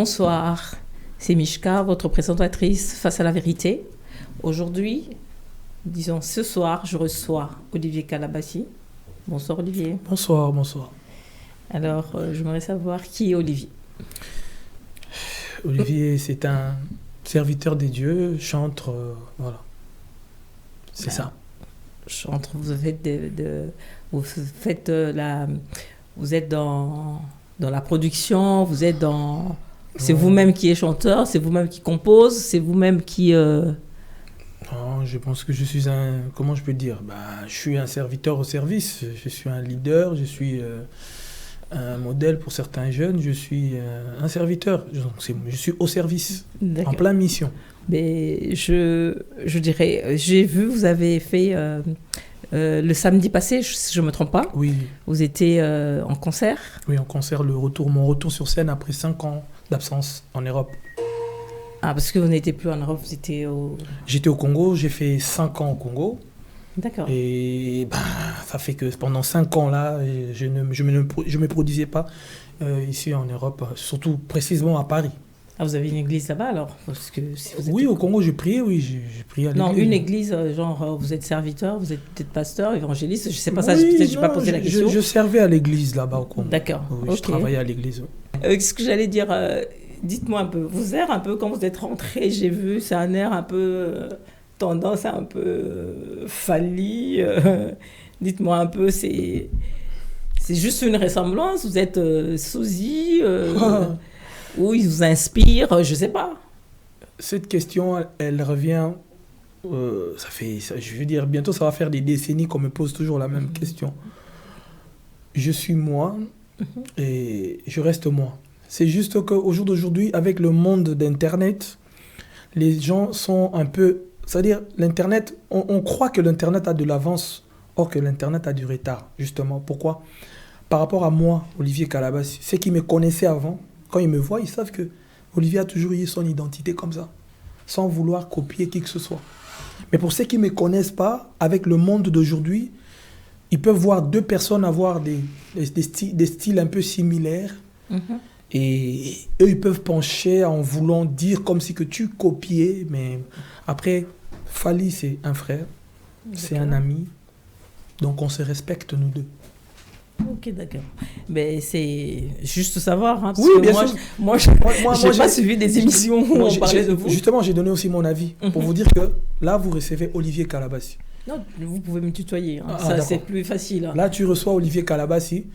Bonsoir, c'est Mishka, votre présentatrice face à la vérité. Aujourd'hui, disons ce soir, je reçois Olivier Calabassi. Bonsoir Olivier. Bonsoir, bonsoir. Alors, j'aimerais savoir qui est Olivier. Olivier, c'est un serviteur des dieux, chantre, voilà. C'est ça. Chantre, vous faites vous êtes dans la production, vous êtes dans... C'est vous-même qui êtes chanteur, c'est vous-même qui compose, c'est vous-même qui... Non, je pense que je suis un... Comment je peux dire ? Je suis un serviteur au service, je suis un leader, je suis un modèle pour certains jeunes, je suis un serviteur, je suis au service, en pleine mission. Mais je dirais, j'ai vu, vous avez fait le samedi passé, si je ne me trompe pas. Oui. Vous étiez en concert. Oui, en concert, mon retour sur scène après 5 ans d'absence en Europe. Ah, parce que vous n'étiez plus en Europe, vous étiez au... J'étais au Congo, j'ai fait 5 ans au Congo. D'accord. Et ça fait que pendant 5 ans, là, je me produisais pas ici en Europe, surtout précisément à Paris. Ah, vous avez une église là-bas alors parce que si vous êtes Oui, au Congo, j'ai prié, oui, j'ai prié à l'église. Non, une église, genre, vous êtes serviteur, vous êtes peut-être pasteur, évangéliste, je ne sais pas ça, oui, peut-être je n'ai pas posé la question. Je servais à l'église là-bas au Congo. D'accord, oui, ok. Je travaillais à l'église. Ce que j'allais dire, dites-moi un peu, vous air un peu quand vous êtes rentré, j'ai vu, c'est un air un peu tendance un peu Fally. Dites-moi un peu, c'est juste une ressemblance, vous êtes Souzy ou il vous inspire, je ne sais pas. Cette question, elle revient, je veux dire, bientôt ça va faire des décennies qu'on me pose toujours la même question. Je suis moi et je reste moi. C'est juste qu'au jour d'aujourd'hui, avec le monde d'Internet, les gens sont un peu... C'est-à-dire, l'Internet, on croit que l'Internet a de l'avance, or que l'Internet a du retard, justement. Pourquoi ? Par rapport à moi, Olivier Calabassi, ceux qui me connaissaient avant, quand ils me voient, ils savent que Olivier a toujours eu son identité comme ça, sans vouloir copier qui que ce soit. Mais pour ceux qui ne me connaissent pas, avec le monde d'aujourd'hui, ils peuvent voir deux personnes avoir des styles un peu similaires. Et eux, ils peuvent pencher en voulant dire comme si que tu copiais. Mais après, Fally, c'est un frère, c'est un ami. Donc on se respecte, nous deux. Ok, d'accord. Mais c'est juste savoir. Hein, parce oui, que bien sûr. Moi, je n'ai pas suivi des émissions où on parlait de vous. Justement, j'ai donné aussi mon avis pour vous dire que là, vous recevez Olivier Calabassi. Non, vous pouvez me tutoyer. Hein. Ça, c'est plus facile. Hein. Là, tu reçois Olivier Calabassi.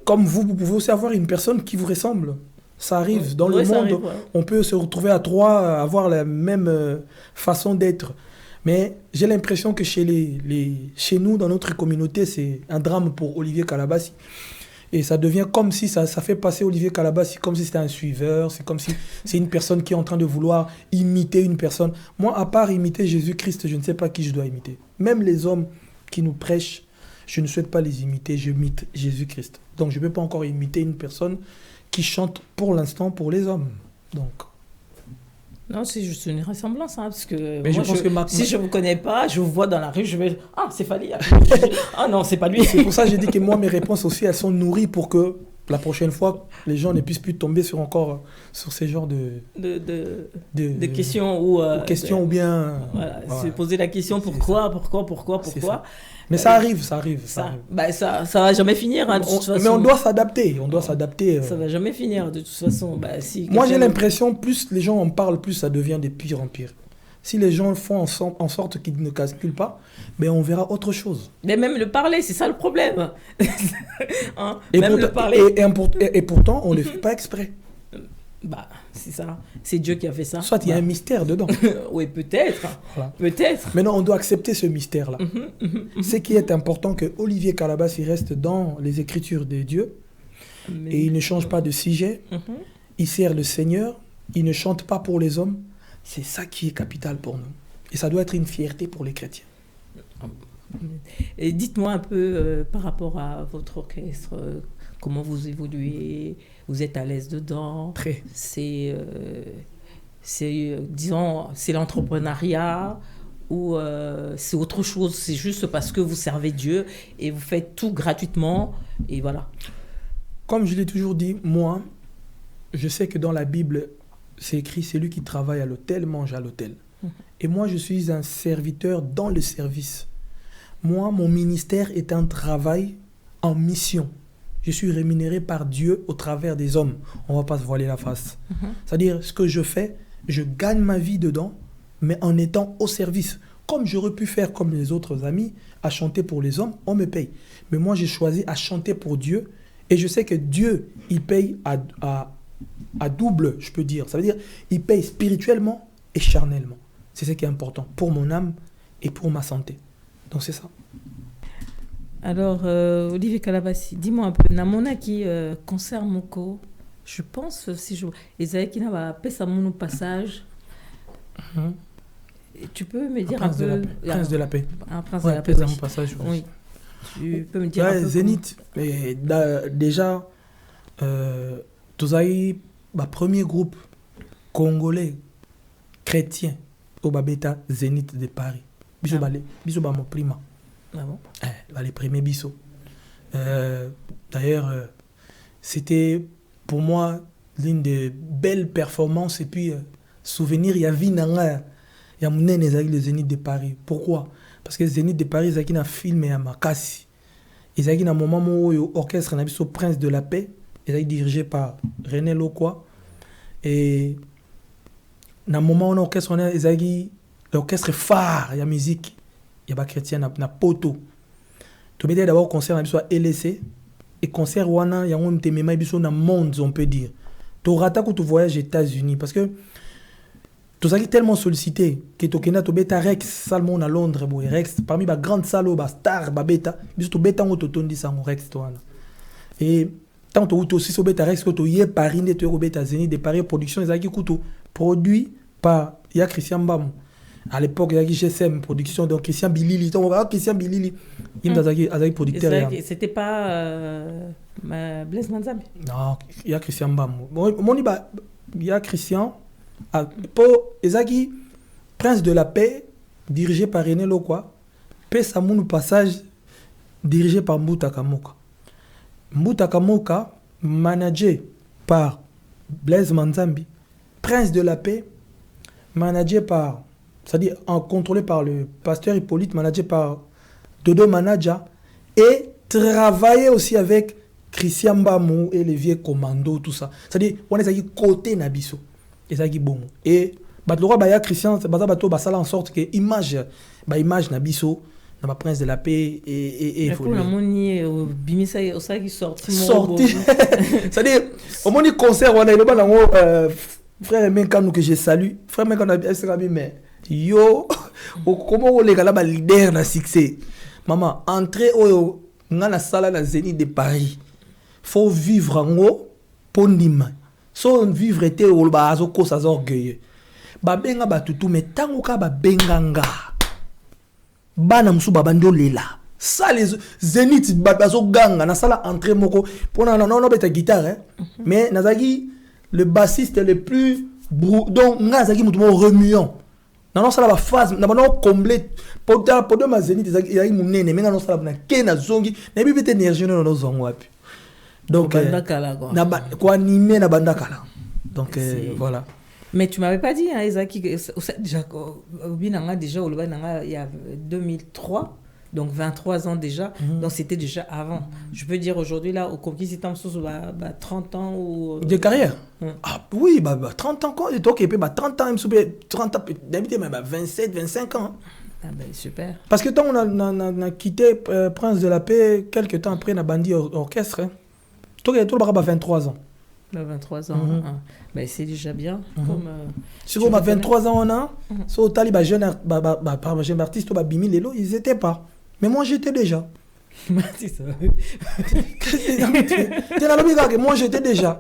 Comme vous pouvez aussi avoir une personne qui vous ressemble. Ça arrive. Dans le monde, on peut se retrouver à 3, avoir la même façon d'être. Mais j'ai l'impression que chez nous, dans notre communauté, c'est un drame pour Olivier Calabassi. Et ça devient comme si ça fait passer Olivier Calabassi comme si c'était un suiveur. C'est comme si c'est une personne qui est en train de vouloir imiter une personne. Moi, à part imiter Jésus-Christ, je ne sais pas qui je dois imiter. Même les hommes qui nous prêchent, je ne souhaite pas les imiter, je imite Jésus-Christ. Donc je ne peux pas encore imiter une personne qui chante pour l'instant pour les hommes. Donc... Non, c'est juste une ressemblance, hein, parce que, mais moi, si je ne vous connais pas, je vous vois dans la rue, je vais... Ah, c'est Fally. Ah non, c'est pas lui. C'est pour ça que j'ai dit que moi, mes réponses aussi, elles sont nourries pour que la prochaine fois, les gens ne puissent plus tomber sur ces genres de questions ou... questions ou bien... Voilà, se poser la question pourquoi. Mais ça arrive. Ça va jamais finir, hein, de toute façon. Mais on doit s'adapter, Ça va jamais finir, de toute façon. Moi, j'ai l'impression, plus les gens en parlent, plus ça devient de pire en pire. Si les gens font en sorte qu'ils ne calculent pas, on verra autre chose. Mais même le parler, c'est ça le problème. Hein, et pourtant, on ne le fait pas exprès. C'est ça. C'est Dieu qui a fait ça. Soit il y a un mystère dedans. Oui, peut-être. Voilà. Peut-être. Maintenant, on doit accepter ce mystère-là. Ce qui est important, que Olivier Calabassi reste dans les Écritures de Dieu. Et il ne change pas de sujet. Il sert le Seigneur. Il ne chante pas pour les hommes. C'est ça qui est capital pour nous. Et ça doit être une fierté pour les chrétiens. Et dites-moi un peu par rapport à votre orchestre, comment vous évoluez, vous êtes à l'aise dedans. Très. Disons, c'est l'entrepreneuriat ou c'est autre chose, c'est juste parce que vous servez Dieu et vous faites tout gratuitement et voilà. Comme je l'ai toujours dit, moi, je sais que dans la Bible, c'est écrit, celui qui travaille à l'hôtel mange à l'hôtel. Et moi, je suis un serviteur dans le service. Moi, mon ministère est un travail en mission. Je suis rémunéré par Dieu au travers des hommes. On ne va pas se voiler la face. C'est-à-dire, ce que je fais, je gagne ma vie dedans, mais en étant au service. Comme j'aurais pu faire comme les autres amis, à chanter pour les hommes, on me paye. Mais moi, j'ai choisi à chanter pour Dieu. Et je sais que Dieu, il paye à double, je peux dire. Ça veut dire, il paye spirituellement et charnellement. C'est ce qui est important pour mon âme et pour ma santé. Donc, c'est ça. Alors, Olivier Kalabassi, dis-moi un peu, namona qui concert moko, je pense, si je... Esaïe qui n'a pas fait mon passage. Et tu peux me dire un peu... Prince de la paix. Un prince de la paix, mon passage. Oui. Tu peux me dire un peu... Zénith, mais déjà, Tozaï, premier groupe congolais chrétien au Babeta Zénith de Paris. Bisous mon prima. Ah bon? Les premiers bisous. D'ailleurs, c'était pour moi l'une des belles performances et puis souvenir, il y a Vinanga, il y a Mounene le Zénith de Paris. Pourquoi? Parce que le Zénith de Paris, il y a un film à Makassi. Il y a un moment où l'orchestre est Prince de la Paix, il est dirigé par René Lokwa. Et dans un moment où l'orchestre est phare, il y a musique. Il y a des chrétiens na poto. Tu veux dire d'abord concert na biso LC et concert wana il y a un téméma biso na monde on peut dire. Tu rata que tu voyages aux États-Unis parce que tu as tellement sollicité que tu kena to beta Rex salmon à Londres bo Rex parmi ba grande salle ba star ba beta biso to beta ngo to tondi ça ngo Rex to wana. Et tant tu aussi so beta Rex que tu y Paris ne tu au beta Zénith de Paris production ezaki kuto produit par ya Christian Mbam. À l'époque, il y avait GSM production, donc Christian Bilili. Christian Bilili, il y a un producteur. C'était pas Blaise Manzambe? Non, il y a Christian Bam. Il y a Christian. Pour Ezaki, Prince de la Paix, dirigé par René Lokwa. Paix Samoun Passage, dirigé par Mbouta Kamoka. Mbouta Kamoka, managé par Blaise Manzambi. Prince de la Paix, managé par... c'est-à-dire contrôlé par le pasteur Hippolyte, managé par Dodo Manaja, et travaillé aussi avec Christian Bamou et les vieux commandos, tout ça. C'est-à-dire, on est à côté Nabiso. Et ça qui bon. Et le roi Baya Christian, ça en sorte que image Nabiso, dans ma Prince de la Paix et il faut le moni bimisa ça qui sorti. C'est-à-dire, au moni concert, on a le frère Menkano que je salue. Frère Menkano, mais yo comment on les gars là leader na succès maman entrer au na salle na Zénith de Paris faut vivre en haut pondima so vivre était au bazo ko sa orgueil ba benga ba tutu mais tango ka ba benganga bana musu babando lela ça les Zénith bazo ganga na salle entrer moko pona non beta guitare mais nazaki le bassiste le plus donc nazaki mutu remuant. Non, ça la phase, non, comblé. Pour deux ma Zénith, il y a une nene, mais non, ça la kena zongi, n'a pas été énergie dans nos zongwapi. Donc, quoi animé na bandakala. Donc, voilà. Mais tu m'avais pas dit, hein, Isaac, déjà, il y a 2003. Donc 23 ans déjà, donc c'était déjà avant. Je peux dire aujourd'hui, là, au Conquis, 30 ans ou... De carrière Ah oui, 30 ans, quoi. Donc, 30 ans, 30 ans, d'habitude, 27, 25 ans. Ah ben, super. Parce que quand on a quitté Prince de la Paix, quelques temps après, on a bandi orchestre. Donc, il y a tout le 23 ans. 23 ans, ben, c'est déjà bien. Sur 23 ans, on a, sur le taliban jeune artiste, ils étaient pas. Mais moi, j'étais déjà. C'est ça. Moi, j'étais déjà.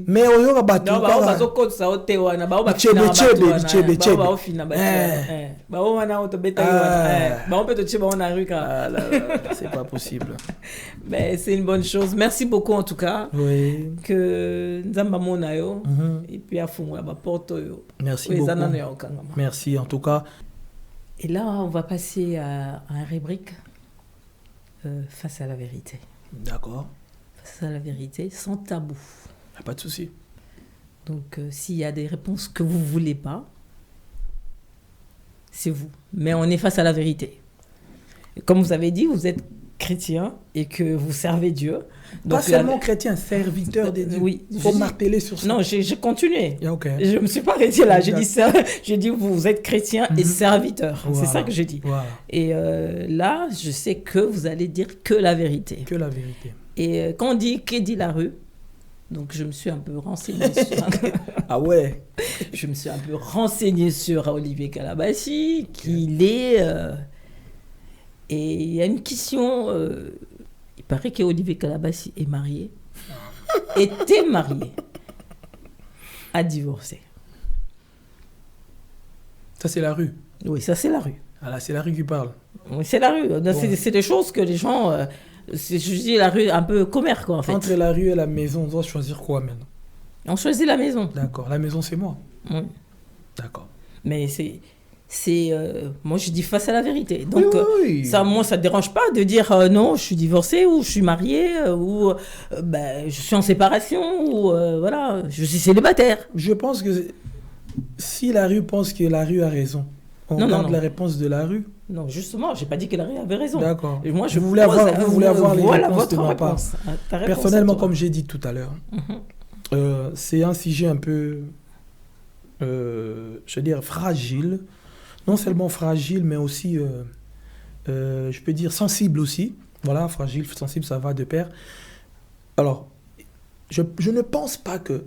Mais on y a battu. Non, c'est pas possible. Mais c'est une bonne chose. Merci beaucoup en tout cas. Oui. Que Nzamba Monayo et puis à Fumwa Porto. Merci beaucoup. Merci en tout cas. Et là, on va passer à un rubrique face à la vérité. D'accord. Face à la vérité, sans tabou. Pas de souci. Donc, s'il y a des réponses que vous ne voulez pas, c'est vous. Mais on est face à la vérité. Et comme vous avez dit, vous êtes chrétien et que vous servez Dieu. Donc, pas seulement chrétien, serviteur de Dieu. Oui. Il faut marteler sur ça. Non, j'ai continué. Yeah, okay. Je ne me suis pas arrêtée là. J'ai dit ça. J'ai dit vous êtes chrétien et serviteur. Voilà. C'est ça que j'ai dit. Voilà. Et là, je sais que vous allez dire que la vérité. Que la vérité. Et quand on dit qu'est dit la rue, donc je me suis un peu renseignée sur... Ah ouais. Je me suis un peu renseignée sur Olivier Calabassi, qui il est... Et il y a une question... il paraît qu'Olivier Calabassi est marié, était marié, a divorcé. Ça, c'est la rue. Oui, ça, c'est la rue. Ah là, c'est la rue qui parle. Oui, c'est la rue. Bon. C'est des choses que les gens... je dis la rue un peu commère, quoi, en fait. Entre la rue et la maison, on doit choisir quoi maintenant? On choisit la maison. D'accord. La maison, c'est moi. Oui. D'accord. Mais moi, je dis face à la vérité. Donc, oui. ça, moi, ça ne dérange pas de dire non, je suis divorcée, ou je suis mariée, ou je suis en séparation, ou voilà, je suis célibataire. Je pense que si la rue pense que la rue a raison, on regarde la réponse de la rue. Non, justement, je n'ai pas dit que la rue avait raison. D'accord. Et moi, vous voulez avoir les réponses de ma part. Personnellement, comme j'ai dit tout à l'heure, c'est un sujet un peu, je veux dire, fragile. Non seulement fragile, mais aussi, je peux dire, sensible aussi. Voilà, fragile, sensible, ça va de pair. Alors, je ne pense pas que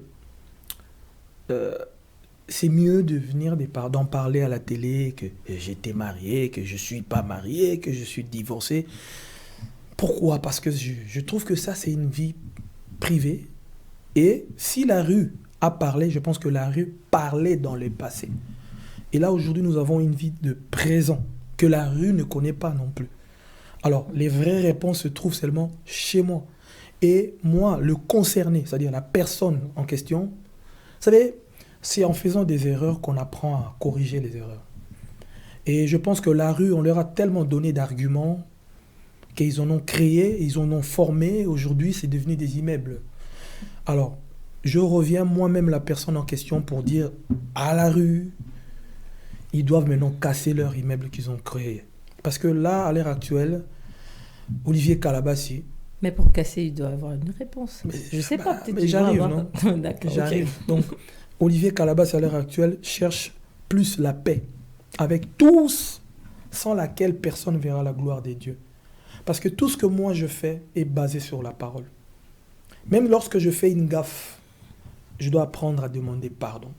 c'est mieux de venir d'en parler à la télé, que j'étais marié, que je ne suis pas marié, que je suis divorcé. Pourquoi? Parce que je trouve que ça, c'est une vie privée. Et si la rue a parlé, je pense que la rue parlait dans le passé. Et là, aujourd'hui, nous avons une vie de présent que la rue ne connaît pas non plus. Alors, les vraies réponses se trouvent seulement chez moi. Et moi, le concerné, c'est-à-dire la personne en question, vous savez, c'est en faisant des erreurs qu'on apprend à corriger les erreurs. Et je pense que la rue, on leur a tellement donné d'arguments qu'ils en ont créé, ils en ont formé. Aujourd'hui, c'est devenu des immeubles. Alors, je reviens moi-même la personne en question pour dire à la rue, ils doivent maintenant casser leur immeuble qu'ils ont créé. Parce que là, à l'heure actuelle, Olivier Calabassi... Mais pour casser, il doit avoir une réponse. Je ne sais pas, peut-être mais j'arrive, avoir... non? D'accord, j'arrive. Okay. Donc, Olivier Calabassi, à l'heure actuelle, cherche plus la paix avec tous, sans laquelle personne ne verra la gloire des dieux. Parce que tout ce que moi je fais est basé sur la parole. Même lorsque je fais une gaffe, je dois apprendre à demander pardon.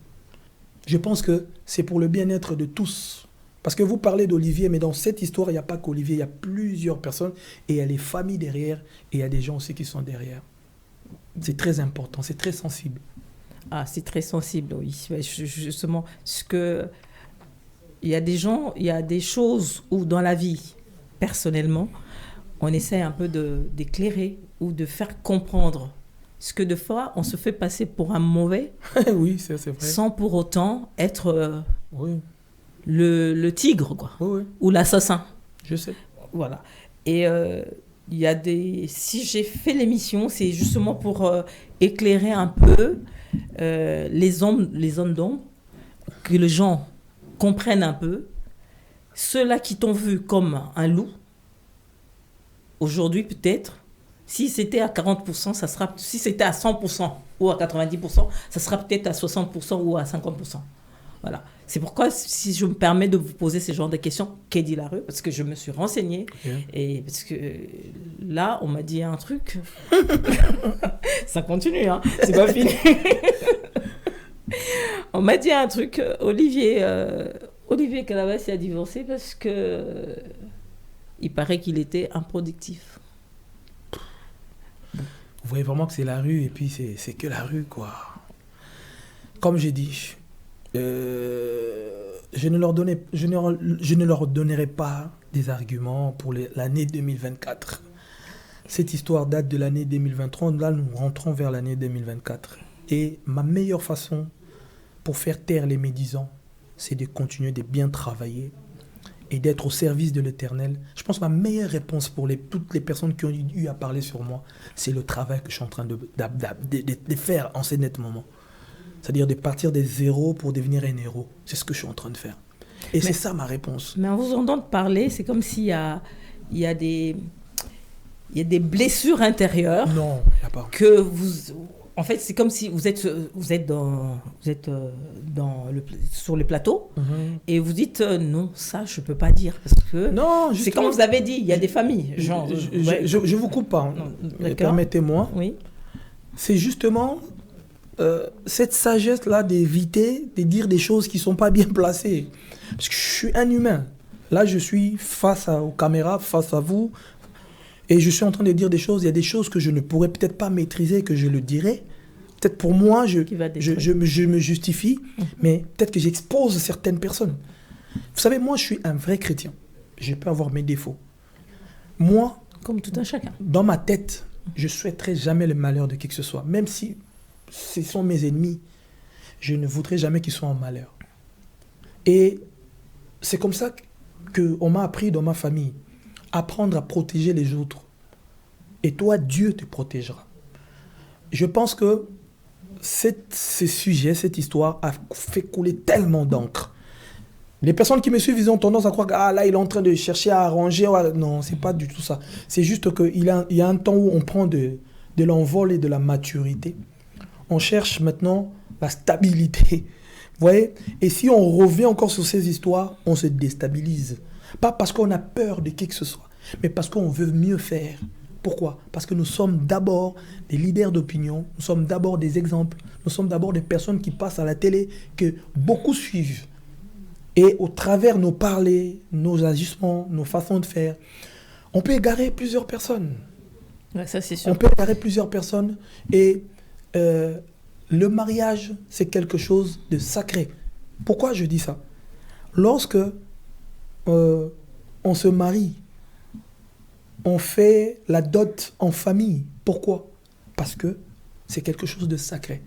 Je pense que c'est pour le bien-être de tous. Parce que vous parlez d'Olivier, mais dans cette histoire, il n'y a pas qu'Olivier, il y a plusieurs personnes, et il y a les familles derrière, et il y a des gens aussi qui sont derrière. C'est très important, c'est très sensible. Ah, c'est très sensible, oui. Justement, parce que il y a des gens, il y a des choses où dans la vie, personnellement, on essaie un peu d'éclairer ou de faire comprendre. Parce que des fois, on se fait passer pour un mauvais, oui, c'est vrai. Sans pour autant être oui. le tigre, quoi, oui. Ou l'assassin. Je sais. Voilà. Et il y a si j'ai fait l'émission, c'est justement pour éclairer un peu les hommes d'ombre, que les gens comprennent un peu. Ceux-là qui t'ont vu comme un loup, aujourd'hui peut-être, si c'était à 40%, ça sera, si c'était à 100% ou à 90%, ça sera peut-être à 60% ou à 50%. Voilà. C'est pourquoi, si je me permets de vous poser ce genre de questions, qu'est dit la rue? Parce que je me suis renseignée. Et parce que là, on m'a dit un truc. Ça continue, hein. C'est pas fini. On m'a dit un truc. Olivier Calabassi a divorcé parce que il paraît qu'il était improductif. Vous voyez vraiment que c'est la rue, et puis c'est que la rue, quoi. Comme j'ai dit, je ne leur donnerai pas des arguments pour l'année 2024. Cette histoire date de l'année 2023. Là, nous rentrons vers l'année 2024. Et ma meilleure façon pour faire taire les médisants, c'est de continuer de bien travailler et d'être au service de l'Éternel. Je pense que ma meilleure réponse pour toutes les personnes qui ont eu à parler sur moi, c'est le travail que je suis en train de faire en ce net moment. C'est-à-dire de partir des zéros pour devenir un héros. C'est ce que je suis en train de faire. Et c'est ça ma réponse. Mais en vous entendant parler, c'est comme s'il y a des blessures intérieures. Non, il n'y a pas. Que vous... En fait, c'est comme si vous êtes sur le plateau et vous dites non, ça, je ne peux pas dire. Parce que non, c'est comme vous avez dit, il y a des familles. Genre, je ne vous coupe pas. Permettez-moi. Oui. C'est justement cette sagesse-là d'éviter de dire des choses qui ne sont pas bien placées. Parce que je suis un humain. Là, je suis face aux caméras, face à vous. Et je suis en train de dire des choses. Il y a des choses que je ne pourrais peut-être pas maîtriser, que je le dirais. Peut-être pour moi, je me justifie. Mais peut-être que j'expose certaines personnes. Vous savez, moi, je suis un vrai chrétien. Je peux avoir mes défauts. Moi, comme tout un chacun. Dans ma tête, je ne souhaiterais jamais le malheur de qui que ce soit. Même si ce sont mes ennemis, je ne voudrais jamais qu'ils soient en malheur. Et c'est comme ça qu'on m'a appris dans ma famille. Apprendre à protéger les autres. Et toi, Dieu te protégera. Je pense que ce sujet, cette histoire a fait couler tellement d'encre. Les personnes qui me suivent, ils ont tendance à croire que là, il est en train de chercher à arranger. Non, c'est pas du tout ça. C'est juste qu'il y a un temps où on prend de l'envol et de la maturité. On cherche maintenant la stabilité. Vous voyez? Et si on revient encore sur ces histoires, on se déstabilise. Pas parce qu'on a peur de qui que ce soit, mais parce qu'on veut mieux faire. Pourquoi? Parce que nous sommes d'abord des leaders d'opinion, nous sommes d'abord des exemples, nous sommes d'abord des personnes qui passent à la télé, que beaucoup suivent. Et au travers nos parlers, nos agissements, nos façons de faire, on peut égarer plusieurs personnes. Ouais, ça, c'est sûr. On peut égarer plusieurs personnes. Et le mariage, c'est quelque chose de sacré. Pourquoi je dis ça? Lorsque on se marie, on fait la dot en famille. Pourquoi? Parce que c'est quelque chose de sacré.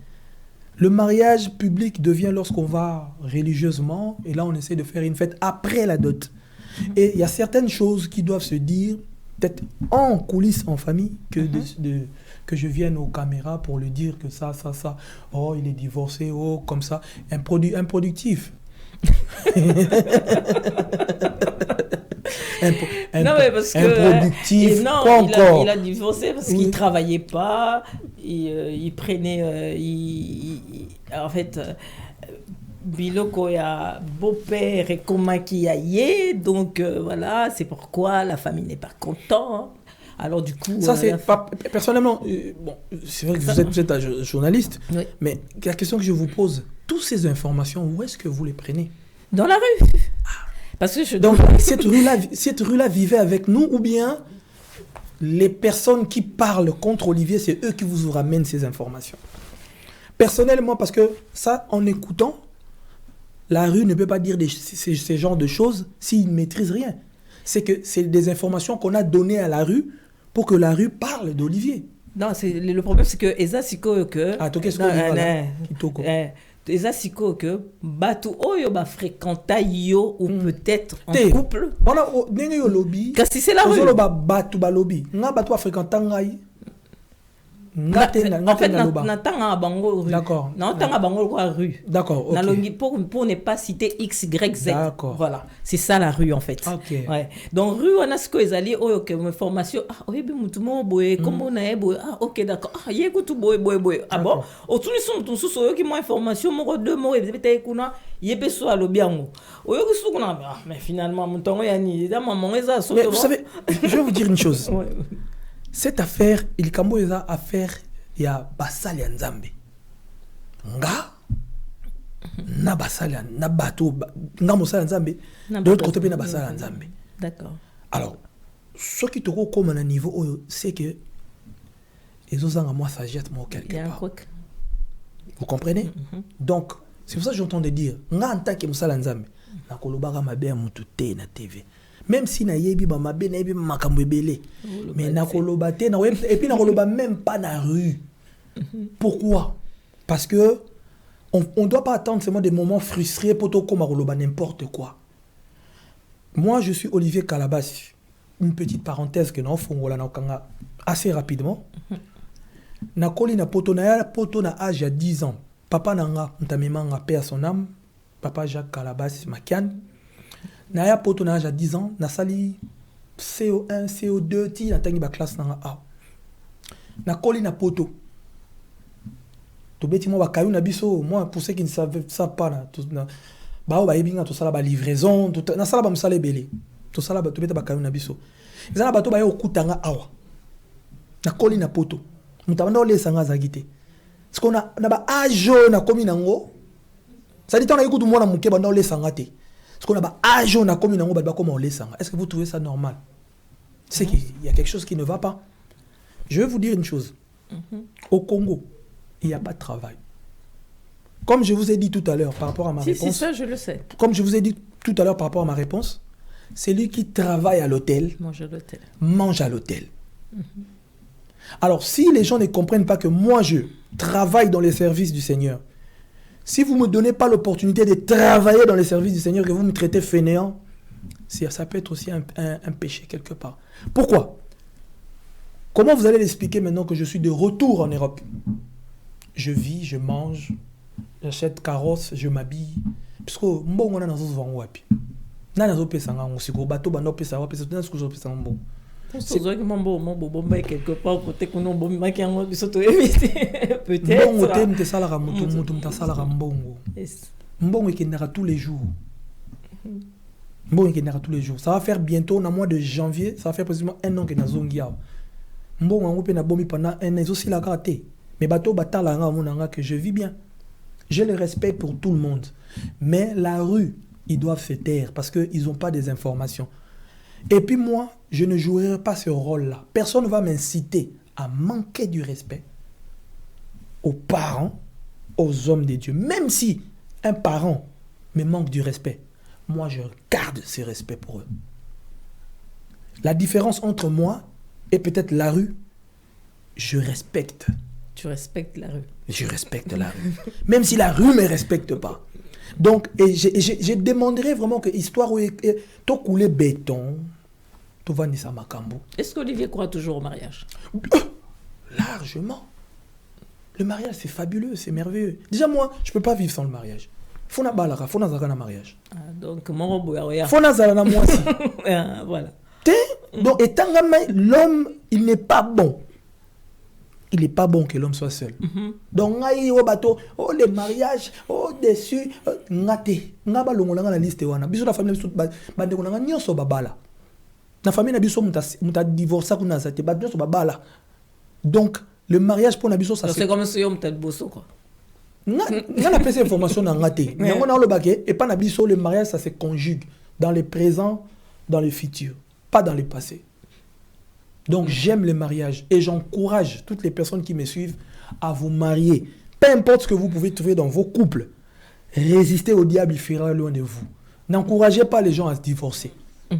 Le mariage public devient lorsqu'on va religieusement, et là on essaie de faire une fête après la dot. Et il y a certaines choses qui doivent se dire, peut-être en coulisses, en famille, que je vienne aux caméras pour lui dire que ça, oh il est divorcé, oh comme ça, improductif. Non, mais parce que improductif. Non, quoi encore? Il a divorcé parce qu'il travaillait pas. Il prenait. En fait, Biloko a beau-père et Komakiaye. Donc voilà, c'est pourquoi la famille n'est pas contente. Alors du coup. Ça, c'est pas. Personnellement, bon, c'est vrai que vous êtes un journaliste, oui. Mais la question que je vous pose, toutes ces informations, où est-ce que vous les prenez? Dans la rue. Parce que Donc, cette rue-là vivait avec nous, ou bien les personnes qui parlent contre Olivier, c'est eux qui vous ramènent ces informations? Personnellement, parce que ça, en écoutant, la rue ne peut pas dire ces genres de choses s'ils ne maîtrisent rien. C'est que c'est des informations qu'on a données à la rue pour que la rue parle d'Olivier. Non, le problème, c'est que Eza Siko que... Ah, toi, qu'est-ce qu'on dit Eza Siko que Batu Oyo ba fréquenta yo ou peut-être en couple. Voilà, nenge yo lobby. Qu'est-ce que c'est la rue? Batu ba lobby. Nga batu a fréquenta ngai. En fait, natanga bango rue. D'accord. Natanga bango rue. D'accord. Okay. Pour ne pas citer X, Y, Z. D'accord. Voilà. C'est ça la rue en fait. Ok. Ouais. Donc rue on a ce que ils allaient ok formation oui bien mutumo boy comme on a boy ok d'accord yekutu boy. Ah bon autour ils sont tous ceux qui m'ont information mon deux mots et peut-être kuna yebe so alobiango oyo kisu kuna mais finalement mon tongo yani da maman eza so. Mais vous savez, je vais vous dire une chose. Ouais. Cette affaire, il kambo eza affaire ya basali ya Nzambe. Nga na basali na bato nga mosala Nzambe. De l'autre côté na basali Nzambe. D'accord. Alors, ce qui te comme à un niveau c'est que ils ont un moi sagesse moi quelque part. Vous comprenez? Donc, c'est pour ça que j'entends dire nga en tant que mosala Nzambe na kolobaka mabe ya mutu te na TV. Même si na yebi ba mabe na yebi makambo ebele mais na koloba te na et puis na koloba même pas na rue. Pourquoi? Parce que on doit pas attendre seulement des moments frustrés pour tout comme koloba n'importe quoi. Moi je suis Olivier Calabas. Une petite parenthèse que na fongola na kanga assez rapidement. Na koli na poto na âge à 10 ans. papa nanga ntamemanga paix à son âme, papa Jacques Calabas Makian. Naya poto na âge 10 ans, na sali CO1, CO2 ti na tangi ba classe nanga A. Na koli na poto. To beti mo ba kayu na biso, moi pour ceux qui ne savent pas na ba ba yebinga to sala ba livraison, na sala ba musala belé. To sala ba to beta ba kayu na biso. Ezana bato ba yo kutanga awa. Na koli na poto. Mutabanda ole sanga zagite. Parce qu'on a ba ajo na komi nango. Ça dit on a écouté moi na muke banda ole sanga te. Parce qu'on a ba ajo na komi nango ba comment ole sanga. Est-ce que vous trouvez ça normal? C'est qu'il y a quelque chose qui ne va pas. Je vais vous dire une chose. Au Congo, il n'y a pas de travail. Comme je vous ai dit tout à l'heure par rapport à ma réponse. Si, ça, je le sais. Comme je vous ai dit tout à l'heure par rapport à ma réponse, celui qui travaille à l'hôtel mange à l'hôtel. Alors, si les gens ne comprennent pas que moi, je travaille dans les services du Seigneur, si vous ne me donnez pas l'opportunité de travailler dans les services du Seigneur, que vous me traitez fainéant, ça peut être aussi un péché quelque part. Pourquoi? Comment vous allez l'expliquer maintenant que je suis de retour en Europe? Je vis, je mange, j'achète carrosse, je m'habille. Parce que bon, on a dans ce wapi. Na nazo pesa nga ngosiko bato bando pesa wapi, c'est ce que je pesa ngo. C'est vrai que mon bon quelque part côté que non bon maki ngo biso to éviter peut-être. Bon hotel te sala ra mutu mta sala ra mbongo. Mbongo ekendaka tous les jours. Mbongo ekendaka tous les jours. Ça va faire bientôt dans mois de janvier, ça va faire précisément 1 an que nazongia. Mbongo ngo pe na bomi pendant 1 an aussi la raté. Mais bateau batala nga monanga que je vis bien. J'ai le respect pour tout le monde. Mais la rue, ils doivent se taire parce qu'ils n'ont pas des informations. Et puis moi, je ne jouerai pas ce rôle-là. Personne ne va m'inciter à manquer du respect aux parents, aux hommes de Dieu. Même si un parent me manque du respect, moi je garde ce respect pour eux. La différence entre moi et peut-être la rue, je respecte. Tu respectes la rue. Je respecte la rue. Même si la rue ne me respecte pas. Donc, je demanderais vraiment que l'histoire où tu coulé béton, tu vas nissa makambo. Est-ce qu'Olivier croit toujours au mariage? Largement. Le mariage, c'est fabuleux, c'est merveilleux. Déjà, moi, je ne peux pas vivre sans le mariage. Faut na balara, faut na zaka na mariage. Donc, mon boya. Faut na zala na moi aussi. Voilà. Donc, étant l'homme, il n'est pas bon. Il n'est pas bon que l'homme soit seul. Donc, au bateau, oh les mariages, oh dessus, ngate, ngaba longolanga la liste wana. Biso la famille biso bande konanga nyoso babala. Na famille na biso muta divorcer kuna zate, ba nyoso babala. Donc, le mariage pour na biso ça c'est comme si on muta bosso quoi. Nga na pesa information na ngate. Nyango na lo baké et pas na biso le mariage ça se conjugue dans le présent, dans le futur, pas dans le passé. Donc j'aime le mariage et j'encourage toutes les personnes qui me suivent à vous marier. Peu importe ce que vous pouvez trouver dans vos couples, résistez au diable, il fuira loin de vous. N'encouragez pas les gens à se divorcer.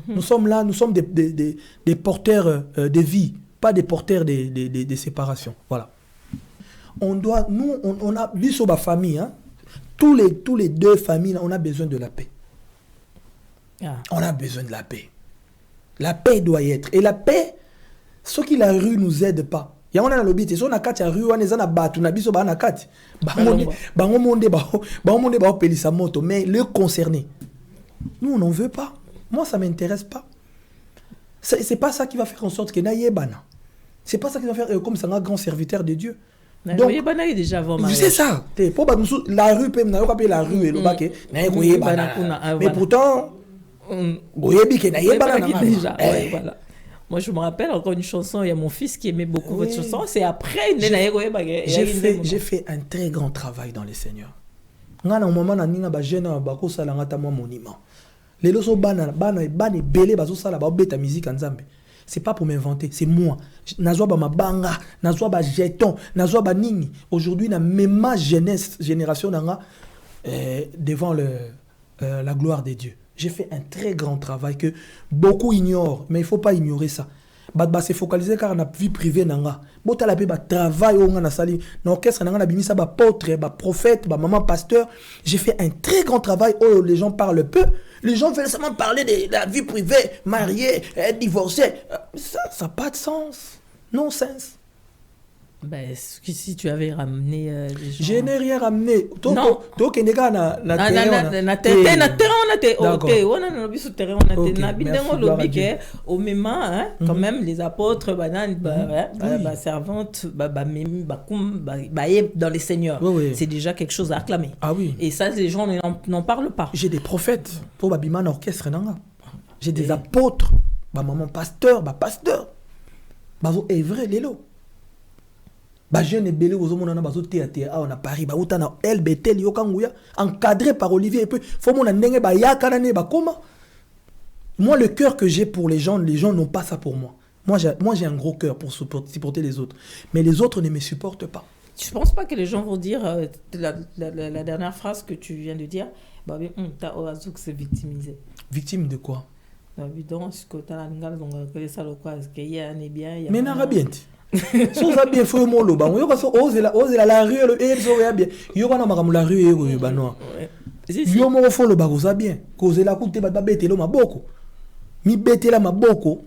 Nous sommes là, nous sommes des porteurs de vie, pas des porteurs de séparation. Voilà. On a vu sur ma famille, hein, tous les 2 familles, on a besoin de la paix. On a besoin de la paix. La paix doit y être. Et la paix, ce qui la rue nous aide pas. Il y a un lobby, c'est on a 4 rue, on est en batu, on a biso ba na 4. Bango monde ba pelisa moto, mais le concerné. Nous on n'en veut pas. Moi ça m'intéresse pas. C'est pas ça qui va faire en sorte que na yebana. C'est pas ça qui va faire comme ça un grand serviteur de Dieu. Donc yebana est déjà avant mariage. C'est ça. La rue peut na pas la rue et le baké na yebana. Mais pourtant goyebi ke na yebana déjà. Voilà. Moi, je me rappelle encore une chanson, il y a mon fils qui aimait beaucoup votre chanson. C'est après, j'ai fait un très grand travail dans le Seigneur. Nga na moment na ninga ba jeune ba ko sala ngata mo monument. Les loso bana belé ba zo sala ba beta musique nzambe. C'est pas pour m'inventer, c'est moi. Nazwa ba mabanga, nazwa ba jeton, nazwa ba nini. Aujourd'hui na même génération nanga devant la gloire de Dieu. J'ai fait un très grand travail que beaucoup ignorent, mais il ne faut pas ignorer ça. Bah se focaliser car on a vie privée nanga. Bota la ba travail on a sali. Na orchestre nanga na bimisa ba apôtre, ba prophète, ba maman pasteur. J'ai fait un très grand travail où les gens parlent peu. Les gens veulent seulement parler de la vie privée, marié, divorcé. Ça n'a pas de sens. Non sens. Ben, si tu avais ramené les gens... Je n'ai rien ramené. Non. Donc, il y a na terrain, au même quand même, les apôtres, servantes, dans les seigneurs. C'est déjà quelque chose à acclamer. Ah oui. Et ça, les gens n'en parlent pas. J'ai des prophètes pour Babima orchestre. J'ai des apôtres. Maman pasteur, pasteur. Bazo est vrai, lélo. Jeune belé aux hommes na bazo théâtre à Paris ba utana LBT liokanguya encadré par Olivier et puis faut mon ndenge ba yakana ne ba koma. Moi le cœur que j'ai pour les gens n'ont pas ça pour moi. Moi j'ai un gros cœur pour supporter les autres, mais les autres ne me supportent pas. Tu penses pas que les gens vont dire la dernière phrase que tu viens de dire, ta Oazouk s'est victimisé. Victime de quoi? Évidemment, ce que tu as bien. Mais n'a bien. So ça bien fait mon loba yo kaso ose la rue le so ya bien yo kana makamu la rue yo banoa yo mo fo lo ba ko ça bien cause la kute ba betelo maboko mi betela maboko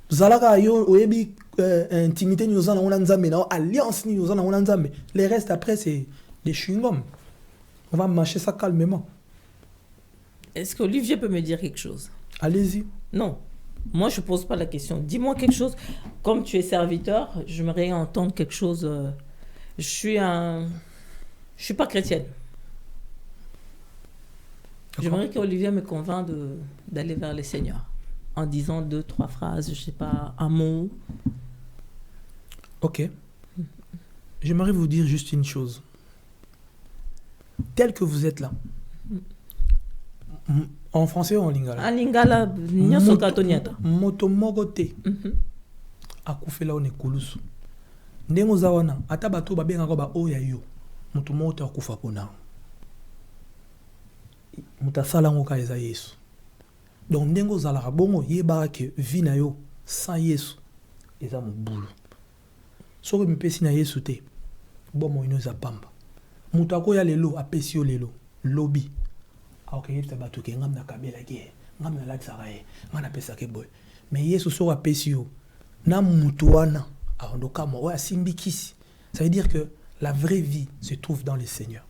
zalaka yo oyebi intimité nous en on nzambe na alliance nous en on nzambe les restes après c'est des chewing-gum. On va mâcher ça calmement. Est-ce que Olivier peut me dire quelque chose? Allez-y. Non. Moi, je ne pose pas la question. Dis-moi quelque chose. Comme tu es serviteur, j'aimerais entendre quelque chose. Je suis pas chrétienne. J'aimerais qu'Olivier me convainc d'aller vers le Seigneur. En disant 2-3 phrases, je ne sais pas, un mot. Ok. J'aimerais vous dire juste une chose. Tel que vous êtes là. En français ou en lingala? En lingala, nyoso katonyata. Moto mogote. Akufela one kulusu. Ndengo zawana, ata bato babenga ko ba oya yo. Moto moto akufa pona. Mutasala ngoka eza Yesu. Donc ndengo zala bongo yeba ke vie na yo sans Yesu eza mobulu. Soko mipesi na Yesu te. Bomo inoza pamba. Muto akoya lelo apesi yo lelo. Lobby. Ok, il t'a battu que ngam na kabela ke ngam na laksa rae ngana pesa ke boy mais Yesu so apesi yo na mutuana aondoka mo wa simbikisi. Ça veut dire que la vraie vie se trouve dans le Seigneur.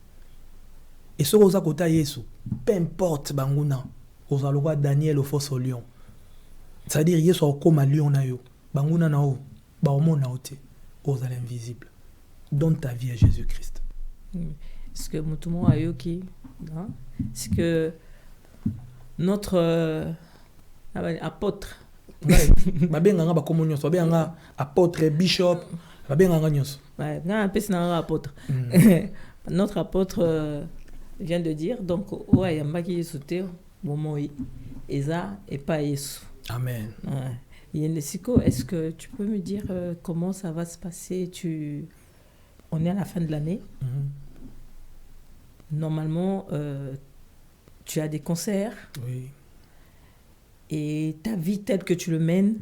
Et ce rosa kota Yesu peu importe banguna oza lokwa Daniel au fosse au lion. Ça veut dire Yesu okoma lion na yo banguna na o ba omona ote oza l'invisible. Donne ta vie à Jésus-Christ. Est-ce que mutumo ayoki hein? Est-ce que notre apôtre babenga ba komo nyonso babenga apôtre bishop babenga nyonso apôtre. Notre apôtre vient de dire donc ouais yambaki yesote bomoi eza et pas Yesu. Amen. Yenesiko, est-ce que tu peux me dire comment ça va se passer? On est à la fin de l'année. Normalement, tu as des concerts. Oui. Et ta vie telle que tu le mènes,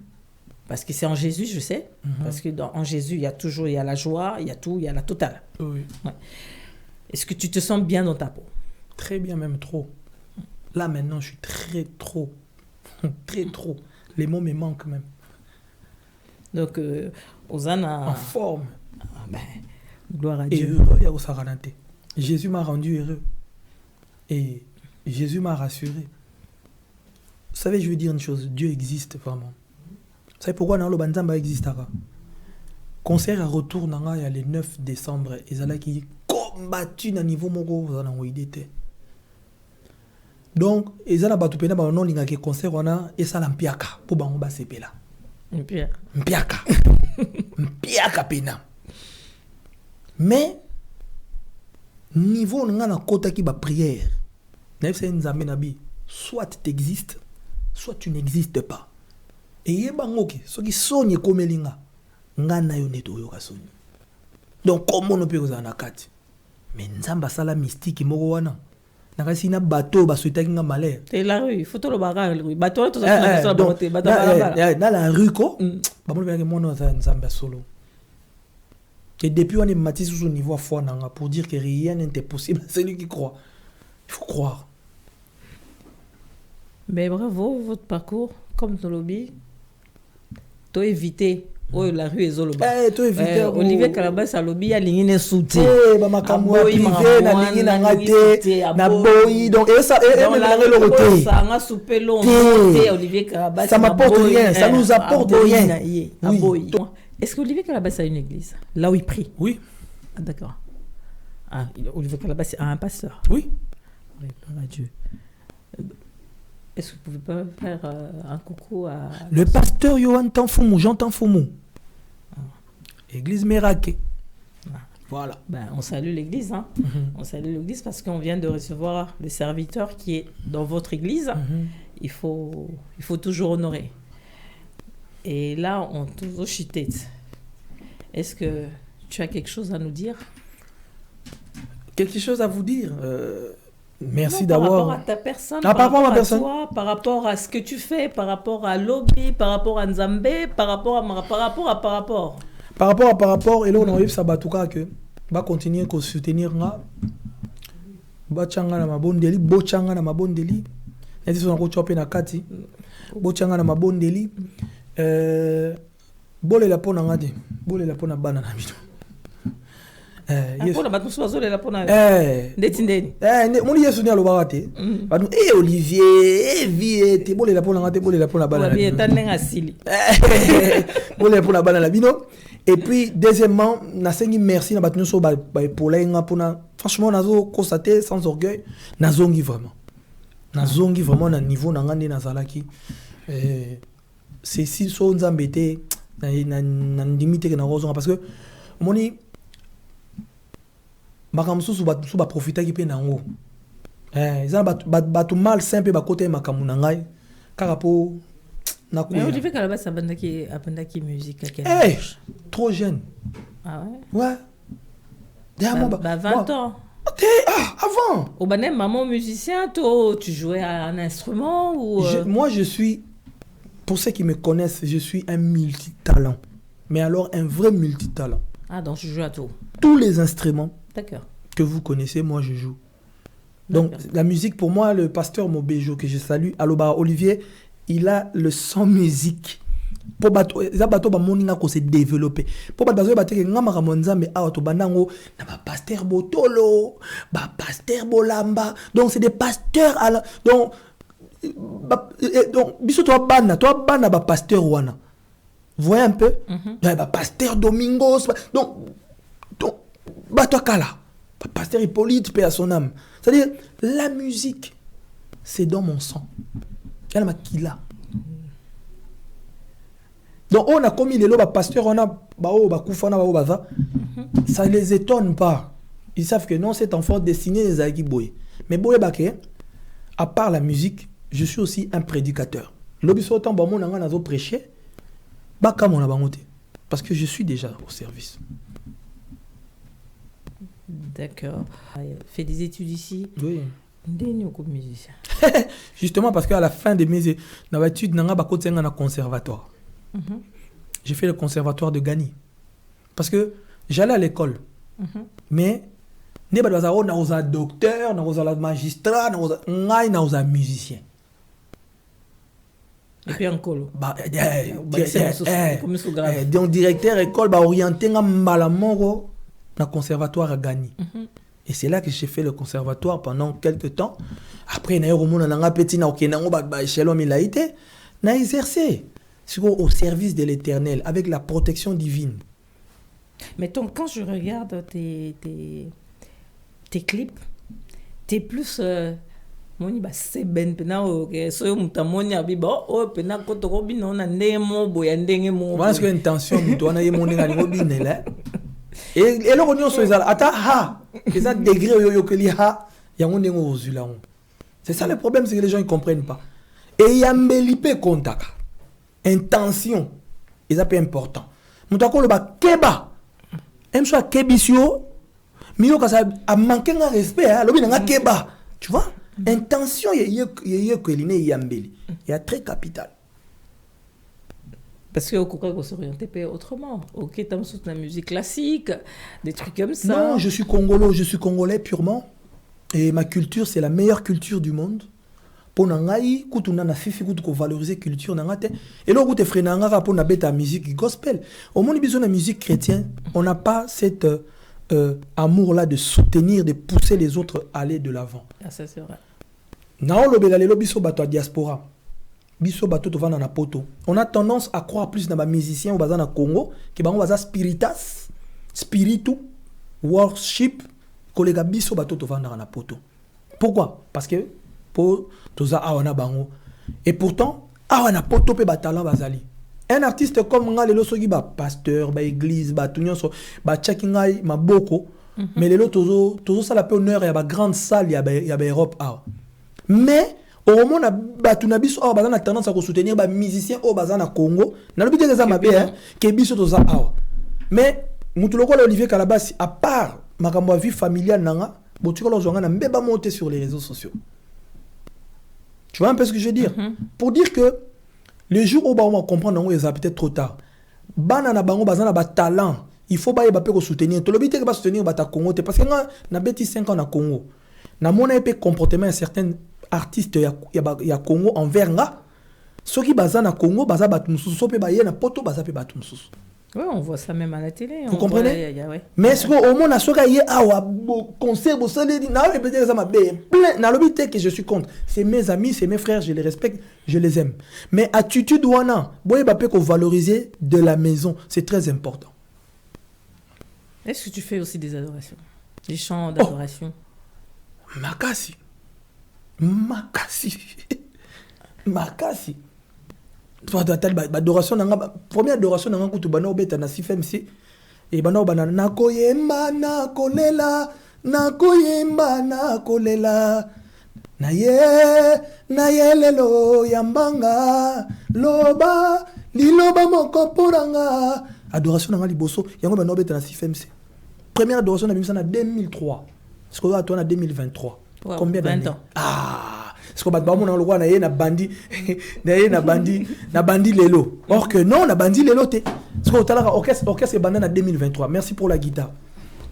parce que c'est en Jésus, je sais, parce que en Jésus, il y a la joie, il y a tout, il y a la totale. Oui. Ouais. Est-ce que tu te sens bien dans ta peau? Très bien, même trop. Là, maintenant, je suis très trop. Très trop. Les mots me manquent même. Donc, Hosanna... En forme. Gloire à Et Dieu. heureux, Jésus m'a rendu heureux. Et Jésus m'a rassuré. Vous savez, je veux dire une chose. Dieu existe vraiment. Vous savez pourquoi dans le Banzamba existe? Concert à retour il y a le 9 décembre. Ils ont combattu à niveau moko. Donc, ils ont battu pena non linga ke concert wana et ça l'ampiaka pour bango ba sepela. Mpiaka. Mpiaka pena. Mais niveau nga na kota ki ba prière. Nefse nzambe nabi, soit tu existes, soit tu n'existes pas. Et yeba ngoki, soki sonye komelinga, nga na yo neto yo kasoni. Donc comment on peut kozana na kati? Mais nzamba sala mystique moko wana. Nakasi na bateau ba souhaiter nga malheur. C'est la rue, photo le bagarre, oui. Bateau tout ça sur la beauté, bateau dans la rue ko. Ba mo bien que mon nzamba solo. Et depuis, on est maté sur ce niveau fort pour dire que rien n'est possible. C'est lui qui croit. Il faut croire. Mais bravo, votre parcours, comme dans le lobby, tu as évité Oh, la rue ezoloba. Toi éviter Olivier Calabas alobi ya lingi ne souté. Ba makamwa privé na lingi na ngate na boyi donc et ça et na ngelo côté. Ça nga souper long côté Olivier Calabas. Ça m'apporte rien, ça nous apporte rien. Oui. Est-ce que Olivier Calabas a une église là où il prie? Oui. Ah, d'accord. Ah, Olivier Calabas a un pasteur. Oui. Oui, gloire à Dieu. Est-ce que vous pouvez pas faire un coucou à... Le pasteur Yohan Tanfoumou, Jean Tanfoumou. Église Méraké. Voilà. Ben, on salue l'église. Hein. On salue l'église parce qu'on vient de recevoir le serviteur qui est dans votre église. Il faut toujours honorer. Et là, on toujours chuté. Est-ce que tu as quelque chose à nous dire? Quelque chose à vous dire merci non, d'avoir... Par rapport à ta personne, par rapport à ma personne. Toi, par rapport à ce que tu fais, par rapport à Lobby, par rapport à Nzambé, par rapport, et là, on a eu ça, que va continuer à soutenir nga. Bachanga na mabondeli, bochanga na mabondeli. Neti so na ko choper na kati. Bochanga na mabondeli. Bole la pona ngade. Bole la pona bana na bito. Pour la bateau soiseau la pona. Ndetindeni. Mon yesu ni aloba te. Ba nous Olivier, vie te bole la pona ngade, bole la pona bana. Bien tanenga sili. Bole la pona bana la bino. Et puis deuxièmement, na sengi merci na bato nyonso ba epolenga pona. Franchement nazo constater sans orgueil, nazongi vraiment. Nazongi vraiment na niveau na ngande na zalaki. C'est si so nzambe te na limite que na rozonga parce que moni makamsusu ba profiter ki pe nango. Ils ont mal simple ba côté makamu na ngai kaka po. Mais Olivier Calabas abandaki musique à quel âge? Trop jeune. Ah ouais? Ouais. Derrière 20 ans. Avant. Au bané maman musicien, tu jouais à un instrument ou moi je suis, pour ceux qui me connaissent, je suis un multitalent. Mais alors un vrai multitalent. Ah donc tu joues à tout. Tous les instruments. D'accord. Que vous connaissez, moi je joue. Donc la musique pour moi, le pasteur Mobejo que je salue, Aloba Olivier, il a le son musique. Pour bato ba moninga ko se développer. Pour bato ba te nga makamonza mais awa to banango na ba pasteur Botolo, ba pasteur Bolamba. Donc c'est des pasteurs donc biso to bana ba pasteur wana. Vous voyez un peu? Ba pasteur Domingos. Donc bato kala. Ba pasteur Hippolyte paix à son âme. C'est-à-dire la musique c'est dans mon sang. Donc on a commis les lois pasteur on a ça ne les étonne pas. Ils savent que non, cet enfant destiné les Aïki Boye. Mais Boye Baké, à part la musique, je suis aussi un prédicateur. L'obispo autant bon mon nazo prêcher baka mon abangote parce que je suis déjà au service. D'accord. Fait des études ici. Oui. Musicien. Justement parce qu'à la fin de mes études, j'ai un conservatoire. J'ai fait le conservatoire de Gani. Parce que j'allais à l'école. Mais je ne suis pas docteur, je ne suis pas magistrat, je ne suis pas musicien. Et puis en colo. Donc directeur école orienté dans le conservatoire à Gani. Et c'est là que j'ai fait le conservatoire pendant quelques temps. Après, j'ai exercé au service de l'Éternel, avec la protection divine. Mais quand je regarde tes clips, t'es plus... c'est ben pena so mutamoni abiba o pena koto bino na ndemo boya ndenge mo voilà ce que intention muto na yemo ndenge ngo binela et le rognon so ezala ata ha ça degré yo que li ha yango ndenge ozula. C'est ça le problème, c'est que les gens ne comprennent pas. Et yambelipe kontaka intention et ça peut important mutako le ba keba même soit kebisio miyo ka ça a manqué un respect lobi nga keba tu vois. Intention, il y a très capital. Parce que au contraire, on s'orienter autrement. Ok, tu as la musique classique, des trucs comme ça. Non, je suis congolais purement. Et ma culture, c'est la meilleure culture du monde. pour nangai kutuna na fifi kutu ko valoriser culture nangate et là où te frenanga pour na beta musique gospel au monde besoin de musique chrétienne on n'a pas cette amour là de soutenir de pousser les autres à aller de l'avant. Ah, ça c'est vrai. Na lobela lelo biso bato diaspora biso bato to vana na poto on a tendance à croire plus dans les musiciens au bazana Congo que bango baza spiritas spiritu worship kolega biso bato to vana na poto. Pourquoi? Parce que pour toza awana bango et pourtant awana poto pe batala bazali. Un artiste comme nga lelo soki ba pasteur ba église ba tunyoso ba checkingai maboko mais lelo tozo sala pe honneur ya ba grande salle ya ba Europe a. Mais au moment na batuna biso a bazana tendance à soutenir ba musiciens au bazana Congo na lobi te za mabe ke biso toza a. Mais mutu lokolo Olivier Kalabasi à part makambo ya vie familiale nanga botikolo zonga na mbeba monter sur les réseaux sociaux. Tu vois un peu ce que je veux dire? Pour dire que le jour où on va comprendre, on est peut-être trop tard. Banana bango bazana ba talent. Il faut ba ko soutenir. To lobité que ba soutenir bata Congo parce que na beti 5 ans na Congo. Na mona épé comportement certains artistes ya Congo envers nga. Soki bazana Congo baza batu mususu so pe ba na poto baza pe batu mususu. Oui, on voit ça même à la télé. Vous comprenez? Ouais. Mais est-ce qu'au moins, on a yé awa concert, vous savez, na lobité que je suis contre. C'est mes amis, c'est mes frères, je les respecte, je les aime. Mais attitude wana, boye bapé qu'on valoriser de la maison, c'est très important. Est-ce que tu fais aussi des adorations? Des chants d'adoration? Makasi. Adoration première adoration nanga kutu bana obeta na CFMC et bana bana nakoyemba na kolela na ye lelo yambanga loba liloba moko poranga adoration nanga liboso yango bana obeta na CFMC première adoration na bimisa na 2003 ce qu'on va toi na 2023 wow, combien d'années parce que batba mon loi na ye na bandi na bandi lelo or que non na bandi lelo te parce que otala orchestre banda na 2023 merci pour la guitare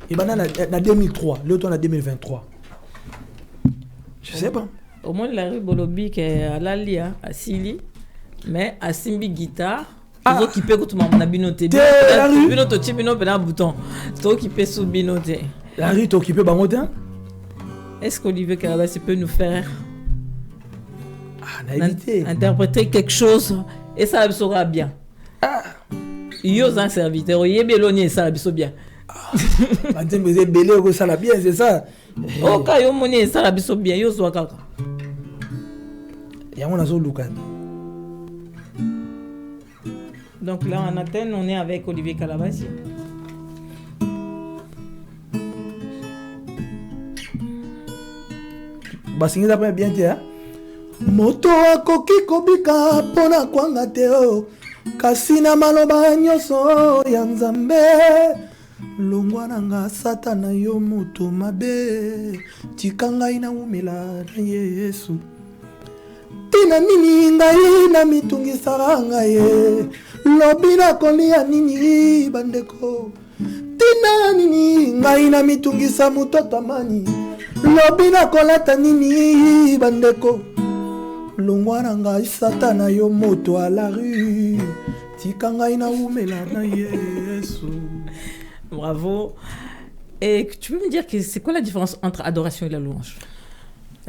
et banda na 2003 le temps na 2023 je sais pas au moins la ribolobi que alalia asili mais asimbi guitare to qui peut que na binote binote ti binote na bouton to qui peut sous binote la rue to qui peut bangote. Est-ce qu'Olivier Kalabasi peut nous faire interpréter quelque chose et ça sera bien? Yo un serviteur, yebeloni ça biso bien. Matin mais belé ko ça la bien, c'est ça. Oh ka yo moni ça la biso bien, yo zo kaka. Ya mona zo luka. Donc là en Athènes, on est avec Olivier Kalabasi. Basingiza pa bien te moto akoki kobika pona kwanga te kasi na maloba nyonso ya Nzambe longwa nanga satana yo moto mabe tika ngai na umela na Yesu tina nini ngai na mitungisaka ngai lobi na kolia nini bandeko tina nini ngai na mitungisa mutoto amani lobi na kolata nini bandeko longwa na ngai satana yo moto à la rue tika ngai na umela na Yesu. Bravo. Et tu peux me dire que c'est quoi la différence entre adoration et la louange?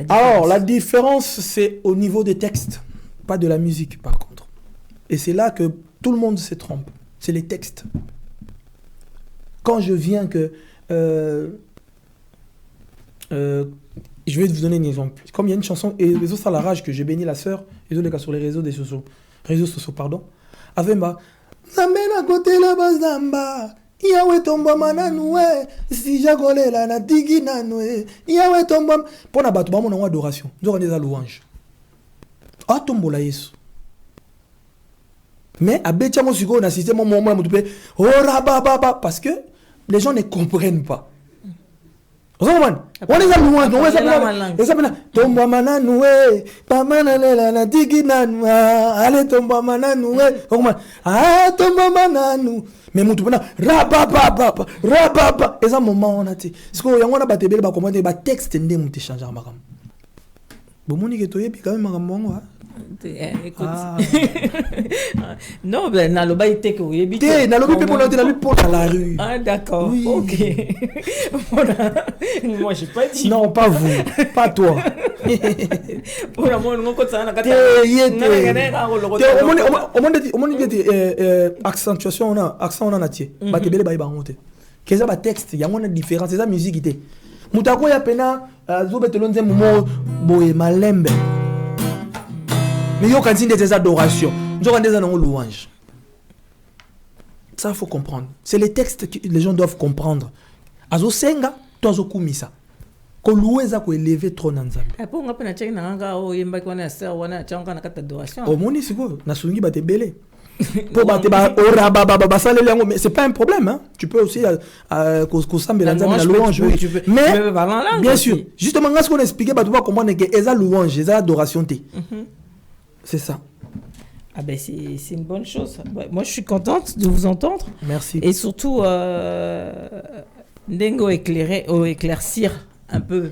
Alors la différence c'est au niveau des textes, pas de la musique par contre. Et c'est là que tout le monde se trompe, c'est les textes. Quand je viens que je vais vous donner un exemple. Comme il y a une chanson, et les autres à la rage que j'ai béni la sœur, et les cas sur les réseaux sociaux, pardon. Avec ma Zamena côté la bazamba, Yawe tomba mananoué, si jagole la na digi nanoué, Yawe tomba. Pour na batu, mon nom adoration, nous avons des louanges. Ah tombo la Yesu. Mais à Betia Mosiko, on a assisté mon moment, oh rababa, parce que les gens ne comprennent pas. On est à loin, on est à tomba mananoué, pas manalela na digi nanoué, allez tomba mananoué, ah tomba mananou, mais mon tout rababa, et ça moment on a dit, parce que y a un batébé, bah comment des textes ne montent changer ma gamme. Bon, mon équipe, tu quand même un bon. Écoute. Non, ben, Naloba était que vous habitez. Naloba peut prendre la porte à la rue. Ah, d'accord. Oui. Ok. Moi, j'ai pas dit. Non, pas vous. Pas toi. Pour la moi, on ça. Accentuation, on a accent, on a natie. Batebele baïba monte. Qu'est-ce que texte? Il y a une différence. C'est ça musique était. Moutako ya pena zobetelonze mumo boye malembe. Mais il y a des adorations. Il y a des louanges. Ça, il faut comprendre. C'est les textes que les gens doivent comprendre. Azo senga, to azo kumisa. Ko loueza ko élever trop nanzambe. Pour nga pena check na nga o yemba ko na ser wana changa na kata adoration. Au moni siko na sungi ba te belé. Pour ba te ba ora ba salele yango, mais c'est pas un problème hein. Tu peux aussi ko sambe nanzambe la louange. Mais bien sûr, justement nga ce qu'on expliquait ba tu vas comprendre que eza louange, eza adoration té. C'est ça. Ah ben c'est une bonne chose. Moi je suis contente de vous entendre. Merci. Et surtout Ndengo éclaircir un peu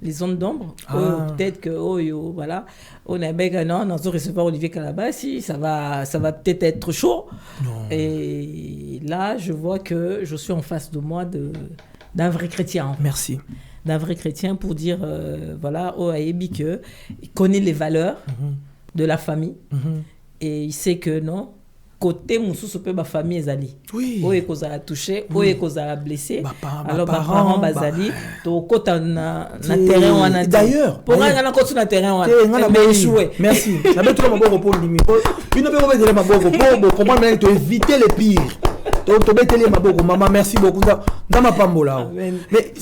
les zones d'ombre. Peut-être que voilà, on a bien non, on a recevoir Olivier Calabassi, ça va peut-être être chaud. Non. Et là je vois que je suis en face de moi d'un vrai chrétien. Merci. D'un vrai chrétien pour dire voilà, Ayebi que il connaît les valeurs. De la famille et il sait que non côté mususu pe ba famille ezali oye kozala touché oye kozala blessé alors ba parents bazali to kota na terrain wana d'ailleurs pour nga na kota na terrain wana mais échoué merci ça veut tout maboko pour limi une peut pas dire maboko pour comment mais to éviter le pire to betele maboko maman merci beaucoup dans ma pambola mais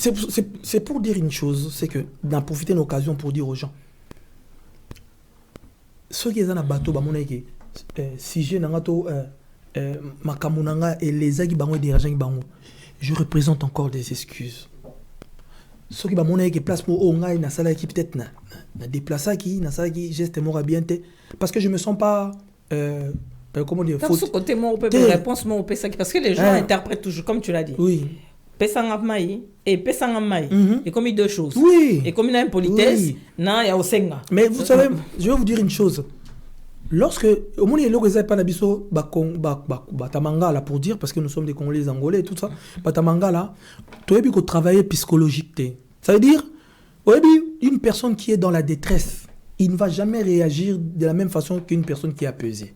c'est pour dire une chose, c'est que d'en profiter d'une occasion pour dire aux gens ceux qui sont dans le bateau, si j'ai Makamunanga et les agis bango dirigeants bango, je représente encore des excuses. Ceux qui bango qui place pour onga na sala qui peut-être na déplacer qui na sala qui geste mora bien parce que je me sens pas comment dire faut ce côté moi on peut réponse moi on peut ça parce que les gens interprètent toujours comme tu l'as dit. Oui. Pesanga mai et pesanga mai et comme deux choses. Oui. Et comme il a une politesse, na ya osenga. Mais vous savez, je vais vous dire une chose. Lorsque au monde il y a pas nabiso batamanga là pour dire parce que nous sommes des Congolais angolais et tout ça, batamanga là, tu as vu qu'on travaille psychologique. Ça veut dire une personne qui est dans la détresse, il ne va jamais réagir de la même façon qu'une personne qui est apaisée.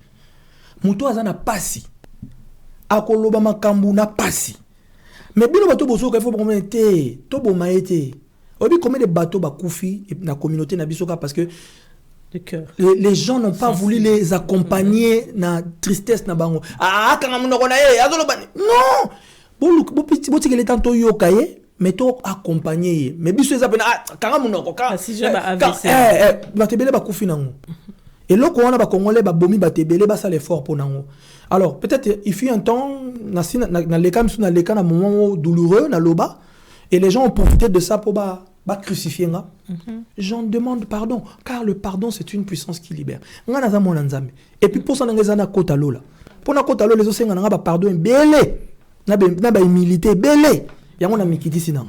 Muto azana pasi. Akoloba makambu na pasi. Mais bien le bateau boso qu'il faut promener to bo maete. Obi combien de bateaux ba koufi na communauté na bisoka parce que les gens n'ont pas voulu les accompagner na tristesse na bango. Ah kanga munoko na ye azolo bani. Non. Bo petit que tanto yo kaye mais to accompagner. Mais biso eza pena kanga munoko ka. Si je ba AVC. Ba tebele ba koufi nango. Et là quand on a ba congolais ba bomi ba tebele ba ça l'effort pour nango. Alors, peut-être, il fut un temps, dans les cas, un moment douloureux, dans l'oba, et les gens ont profité de ça pour crucifier. J'en demande pardon, car le pardon, c'est une puissance qui libère. Et puis, pour ça, on a kota lola. Pour na kota lola, les autres, on a pardon, belé, na humilité, belé. Il y a un ami qui dit sinon.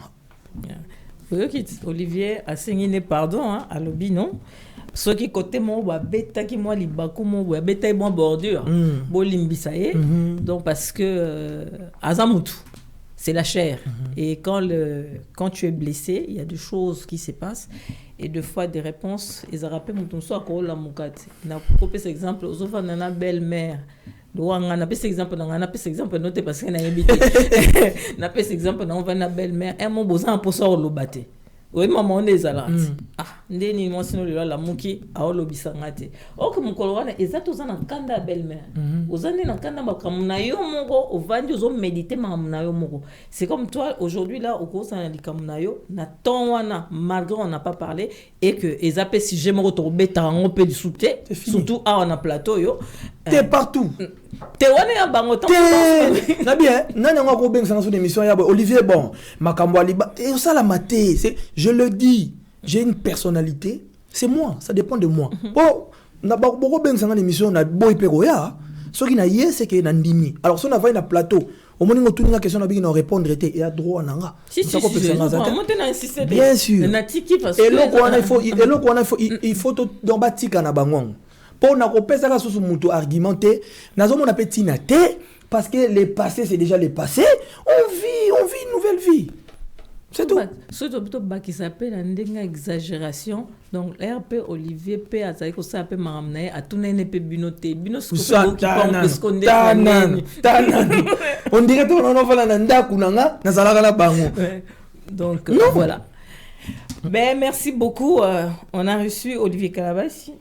Olivier a signé pardon, à l'obi, non? Ceux qui côté moi wa beta qui moi libaku moi wa beta bon bordure bon limbisaye donc parce que azamutu c'est la chair et quand tu es blessé il y a des choses qui se passent et deux fois des réponses ils rappellent mon so ko la mukati na copier cet exemple aux enfants na belle-mère doanga na pese exemple na pese exemple noté parce que na yebité na pese exemple na on va na belle-mère un mon besoin pour ça le battre. Oui, maman, on est là. Ah, ndeni moi sinon la muki a olobisanga te. O que mon colorana exacto za na kanda belle-mère. Ozani na kanda bakamuna yo moko, ovandi ozo méditer mamuna yo moko. C'est comme toi aujourd'hui là au cours ça na likamuna yo na ton wana malgré on n'a pas parlé et que ezapé si j'aime retrouver ta on peut du soutien surtout à on a plateau yo. T'es partout. T'es wane ya bango tant. Na bien, nana ngoko beng sana sur l'émission ya Olivier bon, makambo aliba et ça la maté, c'est je le dis, j'ai une personnalité, c'est moi, ça dépend de moi. Bon, na beaucoup beng sana l'émission na boy pego ya, ce qui na yé c'est que na ndimi. Alors si on a va na plateau, Au moins, on a une question, on a répondre, et y a droit, nanga. Si, bien sûr. Et là, il faut dans batika na bangong. Pour na kopesa ka sous muto argumenter, nazo mon appétit na té parce que le passé c'est déjà le passé, on vit une nouvelle vie. C'est tout. Surtout qui s'appelle une exagération. Donc RP Olivier P a ça que ça peut m'amener à tout n'en peut binoter. Binos on dirait que on va la nda kunanga na zalaka la bango. Donc voilà. Ben merci beaucoup. On a reçu Olivier Kalabassi.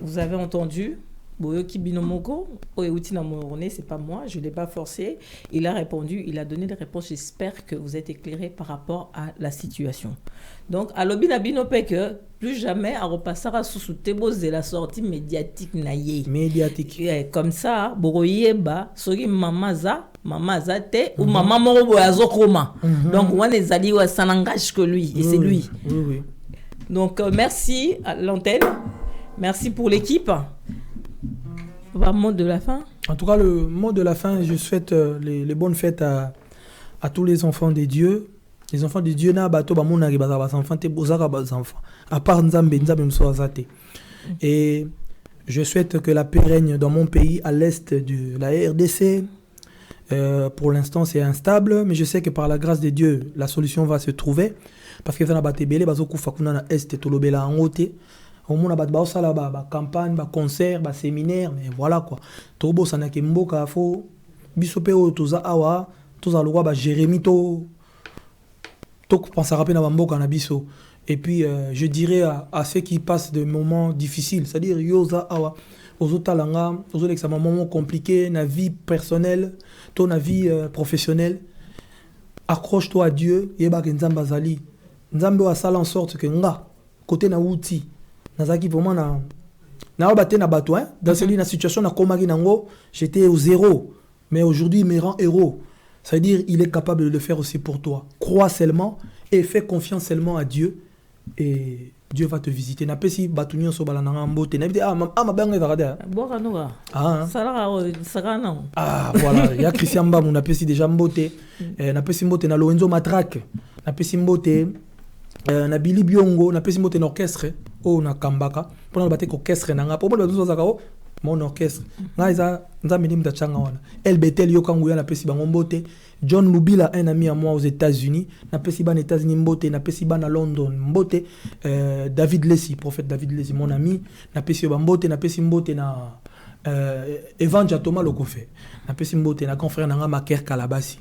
Vous avez entendu Boyoki Binomoko, c'est pas moi, je ne l'ai pas forcé. Il a répondu, il a donné des réponses. J'espère que vous êtes éclairés par rapport à la situation. Donc, à l'obina binopeke, plus jamais à repasser à sous-soutebos de la sortie médiatique naïe. Médiatique. Comme ça, Boroyeba, Sogi Mamaza te ou Maman Morobo Azokoma. Donc, on les alliés, ça n'engage que lui, et c'est lui. Oui. Donc, merci à l'antenne. Merci pour l'équipe. Mot de la fin. En tout cas, le mot de la fin, je souhaite les bonnes fêtes à tous les enfants de Dieu. Les enfants de Dieu, à part Nzambe Msoazate. Et je souhaite que la paix règne dans mon pays, à l'est de la RDC. Pour l'instant, c'est instable, mais je sais que par la grâce de Dieu, la solution va se trouver. Parce que dans la est, au moins la campagne, concert, séminaire, mais voilà quoi. Tobo sanake mboka fo bisope o toza awa, toza lwa ba Jérémie to penser rappeler na mboka na biso. Et puis je dirais à ceux qui passent des moments difficiles, c'est-à-dire yoza awa ozotalanga, ozolexama moment compliqué na vie personnelle, ton vie professionnelle. Accroche-toi à Dieu, yeba ke Nzambe azali. Nzambe wa sala en sorte que nga côté na outi nazaki vraiment na baté na bato hein dans cette situation na komaki nango j'étais au zéro mais aujourd'hui il me rend héros. Ça veut dire il est capable de le faire aussi pour toi. Crois seulement et fais confiance seulement à Dieu et Dieu va te visiter. Na pesi batunyo so bala na mbote na bité ma bango va voilà, il y a Christian Bam na pesi déjà mbote na pesi mbote na Lorenzo Matraque na pesi mbote na Billy Biongo na pesi mbote na orchestre na Kambaka pour na baté orchestre na nga pour moi zo zakao mon orchestre ngaiza nzamini mtachanga wana LBTL yokanguya na pesi bango mbote John Lubila un ami à moi aux États-Unis na pesi ban États-Unis mbote na pesi ban à London mbote David Lessi prophète David Lessi mon ami na pesi ba mbote na pesi mbote na Evanja Thomas Lokofe na pesi mbote na confrère na nga Maker Kalabasi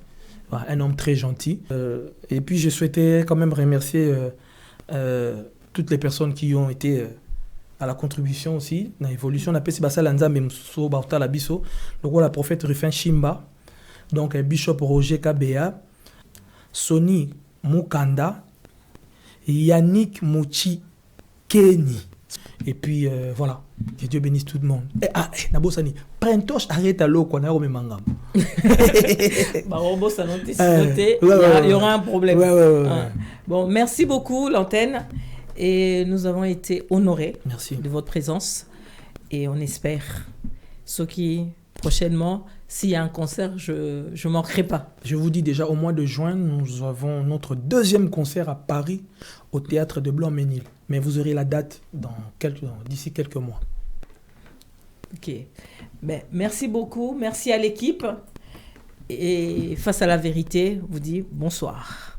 un homme très gentil et puis je souhaitais quand même remercier toutes les personnes qui ont été à la contribution aussi dans l'évolution na pesi basala nzambe mso bauta la biso donc la prophète Rufin Chimba donc Bishop Roger Kabea Sony Mukanda Yannick Mouchi Kenny et puis voilà que Dieu bénisse tout le monde nabosani prentoche arrête à l'eau qu'on a au même mangam il y aura un problème bon merci beaucoup l'antenne. Et nous avons été honorés de votre présence. Et on espère ce qui, prochainement, s'il y a un concert, je ne manquerai pas. Je vous dis déjà, au mois de juin, nous avons notre deuxième concert à Paris, au Théâtre de Blanc-Ménil. Mais vous aurez la date d'ici quelques mois. Ok. Ben, merci beaucoup. Merci à l'équipe. Et face à la vérité, vous dis bonsoir.